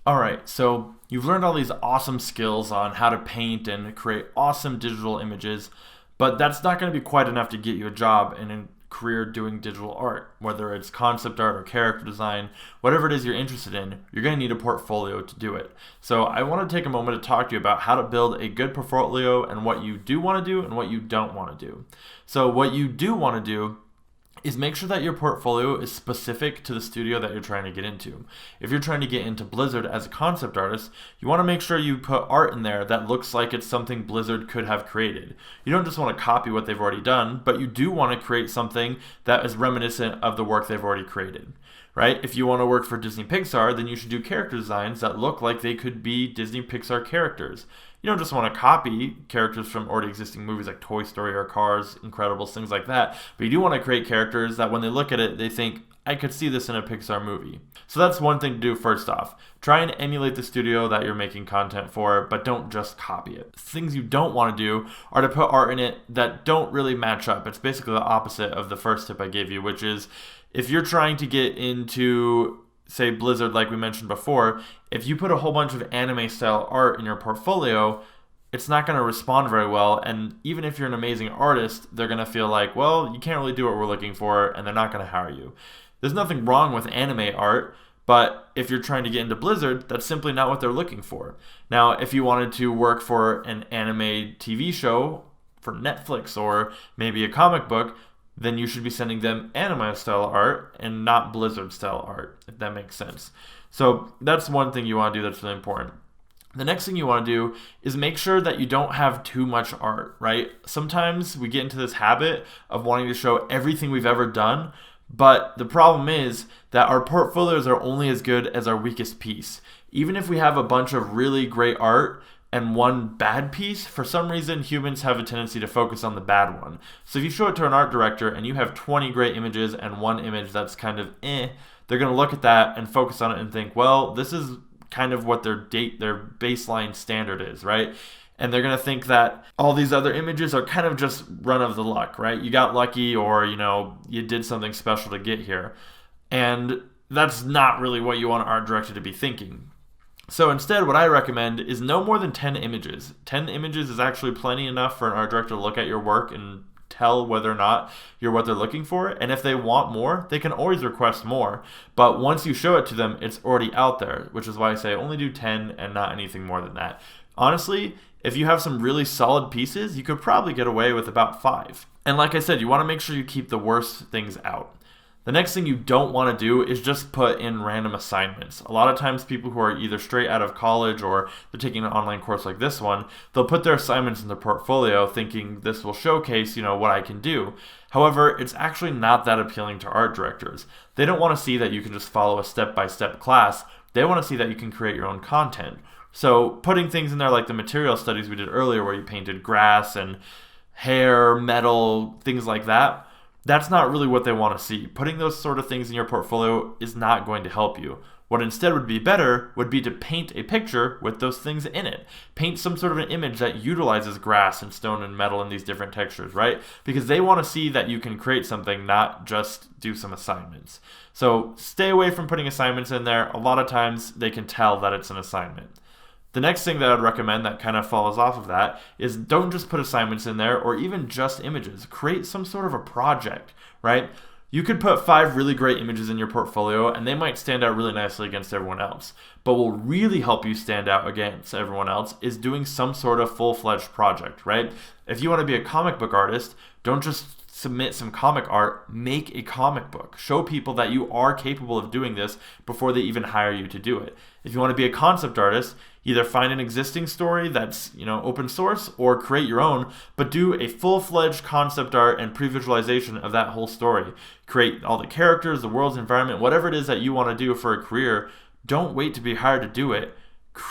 All right, so you've learned all these awesome skills on how to paint and create awesome digital images, but that's not going to be quite enough to get you a job and a career doing digital art. Whether it's concept art or character design, whatever it is you're interested in, you're going to need a portfolio to do it. So I want to take a moment to talk to you about how to build a good portfolio and what you do want to do and what you don't want to do. So what you do want to do is make sure that your portfolio is specific to the studio that you're trying to get into. If you're trying to get into Blizzard as a concept artist, you want to make sure you put art in there that looks like it's something Blizzard could have created. You don't just want to copy what they've already done, but you do want to create something that is reminiscent of the work they've already created. Right? If you want to work for Disney Pixar, then you should do character designs that look like they could be Disney Pixar characters. You don't just want to copy characters from already existing movies like Toy Story or Cars, Incredibles, things like that. But you do want to create characters that when they look at it, they think, I could see this in a Pixar movie. So that's one thing to do first off. Try and emulate the studio that you're making content for, but don't just copy it. Things you don't want to do are to put art in it that don't really match up. It's basically the opposite of the first tip I gave you, which is if you're trying to get into, say, Blizzard, like we mentioned before, if you put a whole bunch of anime style art in your portfolio, it's not going to respond very well. And even if you're an amazing artist, they're going to feel like, well, you can't really do what we're looking for, and they're not going to hire you. There's nothing wrong with anime art, but if you're trying to get into Blizzard, that's simply not what they're looking for. Now, if you wanted to work for an anime TV show for Netflix or maybe a comic book, then you should be sending them anime style art and not Blizzard style art, if that makes sense. So that's one thing you want to do that's really important. The next thing you want to do is make sure that you don't have too much art, right? Sometimes we get into this habit of wanting to show everything we've ever done, but the problem is that our portfolios are only as good as our weakest piece. Even if we have a bunch of really great art and one bad piece, for some reason humans have a tendency to focus on the bad one. So if you show it to an art director and you have 20 great images and one image that's kind of they're going to look at that and focus on it and think, well, this is kind of what their baseline standard is, right? And they're going to think that all these other images are kind of just run of the luck, right? You got lucky, or, you did something special to get here. And that's not really what you want an art director to be thinking. So instead, what I recommend is no more than 10 images. 10 images is actually plenty enough for an art director to look at your work and tell whether or not you're what they're looking for. And if they want more, they can always request more. But once you show it to them, it's already out there, which is why I say only do 10 and not anything more than that. Honestly, if you have some really solid pieces, you could probably get away with about 5. And like I said, you want to make sure you keep the worst things out. The next thing you don't want to do is just put in random assignments. A lot of times people who are either straight out of college or they're taking an online course like this one, they'll put their assignments in their portfolio thinking this will showcase, what I can do. However, it's actually not that appealing to art directors. They don't want to see that you can just follow a step-by-step class. They want to see that you can create your own content. So putting things in there like the material studies we did earlier where you painted grass and hair, metal, things like that, that's not really what they want to see. Putting those sort of things in your portfolio is not going to help you. What instead would be better would be to paint a picture with those things in it. Paint some sort of an image that utilizes grass and stone and metal and these different textures, right? Because they want to see that you can create something, not just do some assignments. So stay away from putting assignments in there. A lot of times they can tell that it's an assignment. The next thing that I'd recommend that kind of follows off of that is don't just put assignments in there or even just images. Create some sort of a project, right? You could put 5 really great images in your portfolio and they might stand out really nicely against everyone else. But what will really help you stand out against everyone else is doing some sort of full-fledged project, right? If you want to be a comic book artist, don't just submit some comic art, make a comic book. Show people that you are capable of doing this before they even hire you to do it. If you want to be a concept artist, either find an existing story that's, open source or create your own, but do a full-fledged concept art and pre-visualization of that whole story. Create all the characters, the world's environment, whatever it is that you want to do for a career. Don't wait to be hired to do it.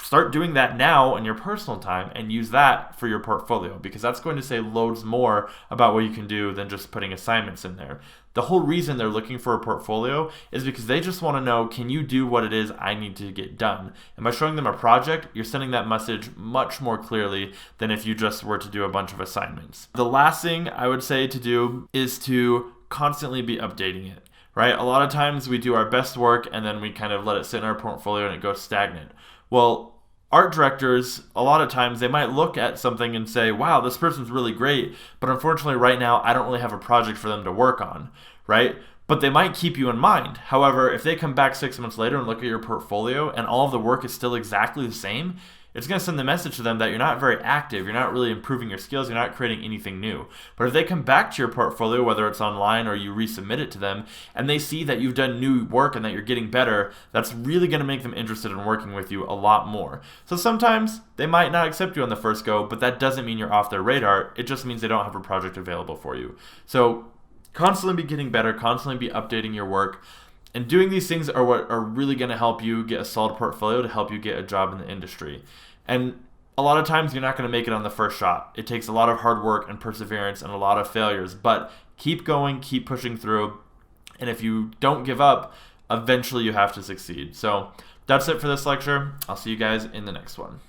Start doing that now in your personal time and use that for your portfolio because that's going to say loads more about what you can do than just putting assignments in there. The whole reason they're looking for a portfolio is because they just want to know, can you do what it is I need to get done? And by showing them a project, you're sending that message much more clearly than if you just were to do a bunch of assignments. The last thing I would say to do is to constantly be updating it. right? A lot of times we do our best work and then we kind of let it sit in our portfolio and it goes stagnant. Well, art directors, a lot of times they might look at something and say, wow, this person's really great, but unfortunately right now I don't really have a project for them to work on, right? But they might keep you in mind. However, if they come back 6 months later and look at your portfolio and all of the work is still exactly the same, it's going to send the message to them that you're not very active, you're not really improving your skills, you're not creating anything new. But if they come back to your portfolio, whether it's online or you resubmit it to them, and they see that you've done new work and that you're getting better, that's really going to make them interested in working with you a lot more. So sometimes they might not accept you on the first go, but that doesn't mean you're off their radar. It just means they don't have a project available for you. So constantly be getting better, constantly be updating your work. And doing these things are what are really going to help you get a solid portfolio to help you get a job in the industry. And a lot of times you're not going to make it on the first shot. It takes a lot of hard work and perseverance and a lot of failures, but keep going, keep pushing through. And if you don't give up, eventually you have to succeed. So that's it for this lecture. I'll see you guys in the next one.